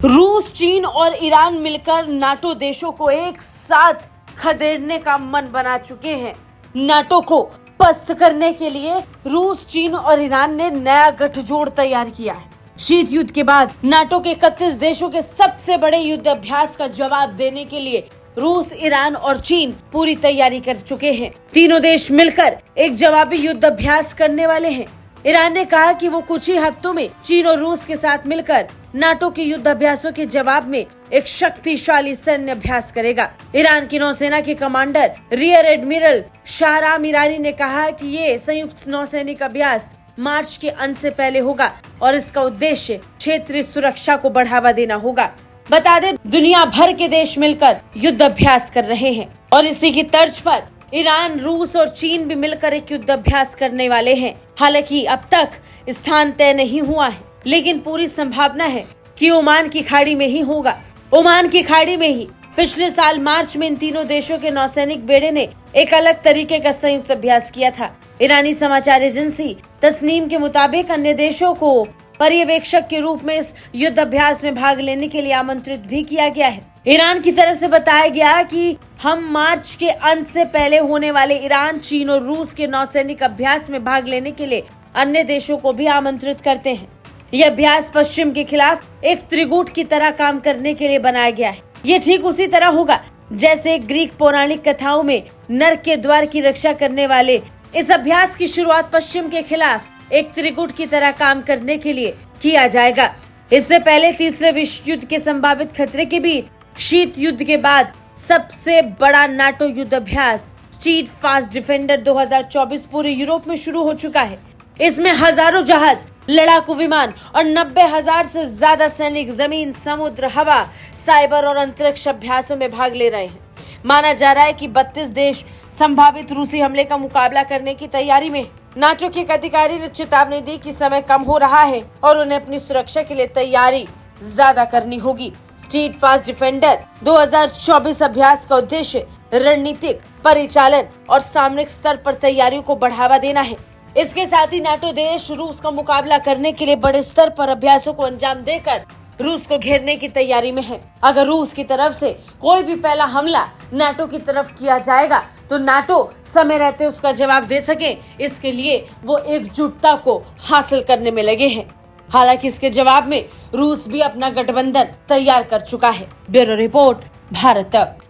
रूस, चीन और ईरान मिलकर नाटो देशों को एक साथ खदेड़ने का मन बना चुके हैं। नाटो को पस्त करने के लिए रूस, चीन और ईरान ने नया गठजोड़ तैयार किया है। शीत युद्ध के बाद नाटो के 31 देशों के सबसे बड़े युद्ध अभ्यास का जवाब देने के लिए रूस, ईरान और चीन पूरी तैयारी कर चुके हैं। तीनों देश मिलकर एक जवाबी युद्ध अभ्यास करने वाले हैं। ईरान ने कहा कि वो कुछ ही हफ्तों में चीन और रूस के साथ मिलकर नाटो के युद्ध अभ्यासों के जवाब में एक शक्तिशाली सैन्य अभ्यास करेगा। ईरान की नौसेना के commander rear admiral Shahram Irani ने कहा कि ये संयुक्त नौसैनिक अभ्यास मार्च के अंत से पहले होगा और इसका उद्देश्य क्षेत्रीय सुरक्षा को बढ़ावा देना होगा। बता दें, दुनिया भर के देश मिलकर युद्ध अभ्यास कर रहे हैं और इसी की तर्ज पर ईरान, रूस और चीन भी मिलकर एक युद्ध अभ्यास करने वाले हैं। हालांकि अब तक स्थान तय नहीं हुआ है, लेकिन पूरी संभावना है कि ओमान की खाड़ी में ही होगा। ओमान की खाड़ी में ही पिछले साल मार्च में इन तीनों देशों के नौसैनिक बेड़े ने एक अलग तरीके का संयुक्त अभ्यास किया था। ईरानी समाचार एजेंसी तस्नीम के मुताबिक अन्य देशों को पर्यवेक्षक के रूप में इस युद्ध अभ्यास में भाग लेने के लिए आमंत्रित भी किया गया है। ईरान की तरफ से बताया गया कि हम मार्च के अंत से पहले होने वाले ईरान, चीन और रूस के नौसैनिक अभ्यास में भाग लेने के लिए अन्य देशों को भी आमंत्रित करते हैं। यह अभ्यास पश्चिम के खिलाफ एक त्रिगुट की तरह काम करने के लिए बनाया गया है। ये ठीक उसी तरह होगा जैसे ग्रीक पौराणिक कथाओं में नर्क के द्वार की रक्षा करने वाले इस अभ्यास की शुरुआत पश्चिम के खिलाफ एक त्रिगुट की तरह काम करने के लिए किया जाएगा। इससे पहले तीसरे विश्व युद्ध के संभावित खतरे के बीच शीत युद्ध के बाद सबसे बड़ा नाटो युद्ध अभ्यास स्टीड फास्ट डिफेंडर 2024 पूरे यूरोप में शुरू हो चुका है। इसमें हजारों जहाज, लड़ाकू विमान और 90,000 से ज्यादा सैनिक जमीन, समुद्र, हवा, साइबर और अंतरिक्ष अभ्यासों में भाग ले रहे हैं। माना जा रहा है कि 32 देश संभावित रूसी हमले का मुकाबला करने की तैयारी में। नाटो के एक अधिकारी ने चेतावनी दी कि समय कम हो रहा है और उन्हें अपनी सुरक्षा के लिए तैयारी ज्यादा करनी होगी। स्टीड फास्ट डिफेंडर 2024 अभ्यास का उद्देश्य रणनीतिक, परिचालन और सामरिक स्तर पर तैयारियों को बढ़ावा देना है। इसके साथ ही नाटो देश रूस का मुकाबला करने के लिए बड़े स्तर पर अभ्यासों को अंजाम देकर रूस को घेरने की तैयारी में है। अगर रूस की तरफ से कोई भी पहला हमला नाटो की तरफ किया जाएगा तो नाटो समय रहते उसका जवाब दे सके, इसके लिए वो एकजुटता को हासिल करने में लगे हैं। हालांकि इसके जवाब में रूस भी अपना गठबंधन तैयार कर चुका है। ब्यूरो रिपोर्ट, भारत तक।